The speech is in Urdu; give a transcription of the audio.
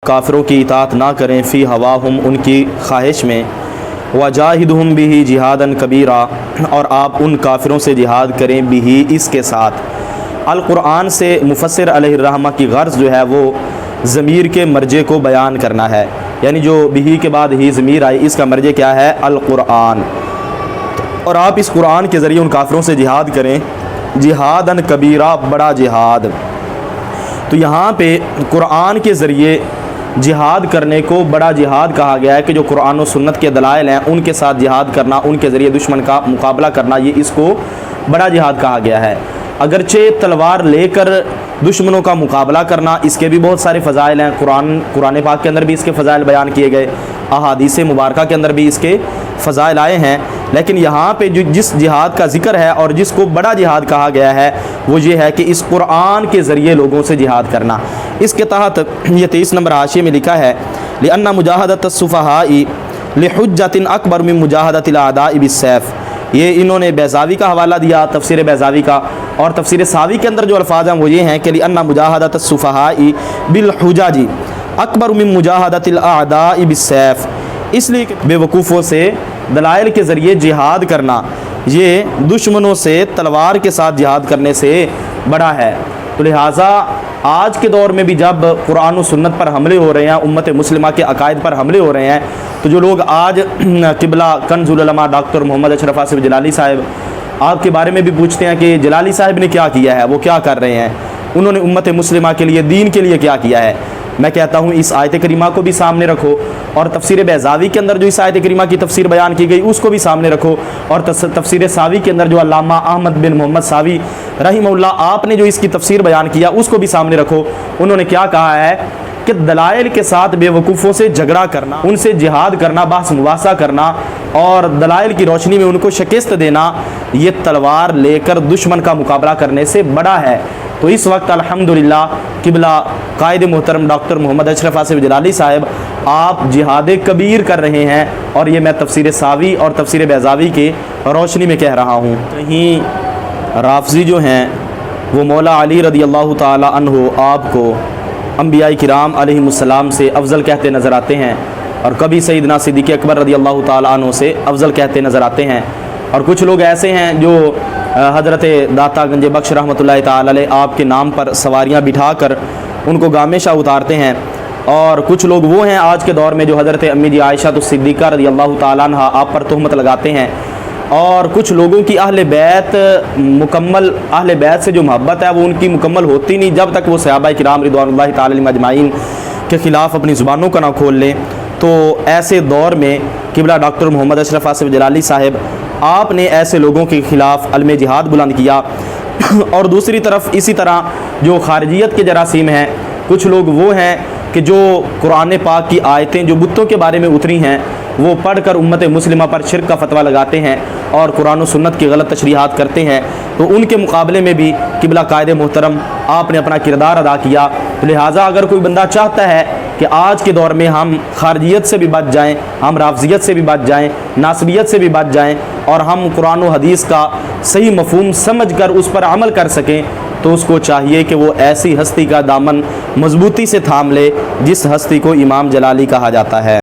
کافروں کی اطاعت نہ کریں فی ہواہم ان کی خواہش میں، وجاہدہم بہ جہادا کبیرا اور آپ ان کافروں سے جہاد کریں بہ اس کے ساتھ۔ القرآن سے مفسر علیہ الرحمہ کی غرض جو ہے وہ ضمیر کے مرجع کو بیان کرنا ہے، یعنی جو بہ کے بعد ہی ضمیر آئی اس کا مرجع کیا ہے؟ القرآن۔ اور آپ اس قرآن کے ذریعے ان کافروں سے جہاد کریں، جہادا کبیرا بڑا جہاد۔ تو یہاں پہ قرآن کے ذریعے جہاد کرنے کو بڑا جہاد کہا گیا ہے کہ جو قرآن و سنت کے دلائل ہیں ان کے ساتھ جہاد کرنا، ان کے ذریعے دشمن کا مقابلہ کرنا، یہ اس کو بڑا جہاد کہا گیا ہے۔ اگرچہ تلوار لے کر دشمنوں کا مقابلہ کرنا اس کے بھی بہت سارے فضائل ہیں، قرآن پاک کے اندر بھی اس کے فضائل بیان کیے گئے، احادیث مبارکہ کے اندر بھی اس کے فضائل آئے ہیں، لیکن یہاں پہ جس جہاد کا ذکر ہے اور جس کو بڑا جہاد کہا گیا ہے وہ یہ ہے کہ اس قرآن کے ذریعے لوگوں سے جہاد کرنا۔ اس کے تحت یہ 23 نمبر حاشیے میں لکھا ہے لِأَنَّ مُجَاهَدَةَ السُّفَهَاءِ لِحُجَّةٍ أَكْبَرُ مِن مُجَاهَدَةِ الْأَعْدَاءِ بِالسَّيْفِ۔ یہ انہوں نے بیضاوی کا حوالہ دیا، تفسیر بیضاوی کا، اور تفسیر ساوی کے اندر جو الفاظ ہیں وہ یہ ہیں کہ لِأَنَّ مُجَاهَدَةَ السُّفَهَاءِ بِالْحُجَاجِ أَكْبَرُ مِن مُجَاهَدَةِ الْأَعْدَاءِ بِالسَّيْفِ۔ اس لیے کہ بے وقوفوں سے دلائل کے ذریعے جہاد کرنا یہ دشمنوں سے تلوار کے ساتھ جہاد کرنے سے بڑا ہے۔ تو لہٰذا آج کے دور میں بھی جب قرآن و سنت پر حملے ہو رہے ہیں، امت مسلمہ کے عقائد پر حملے ہو رہے ہیں، تو جو لوگ آج قبلہ کنز العلماء ڈاکٹر محمد اشرف آصف جلالی صاحب آپ کے بارے میں بھی پوچھتے ہیں کہ جلالی صاحب نے کیا کیا ہے، وہ کیا کر رہے ہیں، انہوں نے امت مسلمہ کے لیے، دین کے لیے کیا کیا ہے، میں کہتا ہوں اس آیت کریمہ کو بھی سامنے رکھو، اور تفسیر بیضاوی کے اندر جو اس آیت کریمہ کی تفسیر بیان کی گئی اس کو بھی سامنے رکھو، اور تفسیر ساوی کے اندر جو علامہ احمد بن محمد ساوی رحمہ اللہ آپ نے جو اس کی تفسیر بیان کیا اس کو بھی سامنے رکھو۔ انہوں نے کیا کہا ہے کہ دلائل کے ساتھ بے وقوفوں سے جھگڑا کرنا، ان سے جہاد کرنا، بحث مباحثہ کرنا اور دلائل کی روشنی میں ان کو شکست دینا، یہ تلوار لے کر دشمن کا مقابلہ کرنے سے بڑا ہے۔ تو اس وقت الحمدللہ قبلہ قائد محترم ڈاکٹر محمد اشرف آصف جلالی صاحب آپ جہاد کبیر کر رہے ہیں، اور یہ میں تفسیر ساوی اور تفسیر بیضاوی کی روشنی میں کہہ رہا ہوں۔ کہیں رافضی جو ہیں وہ مولا علی رضی اللہ تعالی عنہ آپ کو انبیاء کرام علیہم السلام سے افضل کہتے نظر آتے ہیں، اور کبھی سیدنا صدیق اکبر رضی اللہ تعالی عنہ سے افضل کہتے نظر آتے ہیں، اور کچھ لوگ ایسے ہیں جو حضرت داتا گنج بخش رحمۃ اللہ تعالی علیہ آپ کے نام پر سواریاں بٹھا کر ان کو گامے شاہ اتارتے ہیں، اور کچھ لوگ وہ ہیں آج کے دور میں جو حضرت امی جی عائشہ الصدیقہ رضی اللہ تعالیٰ عنہ آپ پر تہمت لگاتے ہیں، اور کچھ لوگوں کی اہل بیت سے جو محبت ہے وہ ان کی مکمل ہوتی نہیں جب تک وہ صحابہ کرام رضوان اللہ تعالی علیہم اجمعین کے خلاف اپنی زبانوں کا نہ کھول لیں۔ تو ایسے دور میں قبلہ ڈاکٹر محمد اشرف آصف جلالی صاحب آپ نے ایسے لوگوں کے خلاف علم جہاد بلند کیا، اور دوسری طرف اسی طرح جو خارجیت کے جراثیم ہیں، کچھ لوگ وہ ہیں کہ جو قرآن پاک کی آیتیں جو بتوں کے بارے میں اتری ہیں وہ پڑھ کر امت مسلمہ پر شرک کا فتویٰ لگاتے ہیں اور قرآن و سنت کی غلط تشریحات کرتے ہیں، تو ان کے مقابلے میں بھی قبلہ قائد محترم آپ نے اپنا کردار ادا کیا۔ لہٰذا اگر کوئی بندہ چاہتا ہے کہ آج کے دور میں ہم خارجیت سے بھی بچ جائیں، ہم رافضیت سے بھی بچ جائیں، ناصبیت سے بھی بچ جائیں، اور ہم قرآن و حدیث کا صحیح مفہوم سمجھ کر اس پر عمل کر سکیں، تو اس کو چاہیے کہ وہ ایسی ہستی کا دامن مضبوطی سے تھام لے جس ہستی کو امام جلالی کہا جاتا ہے۔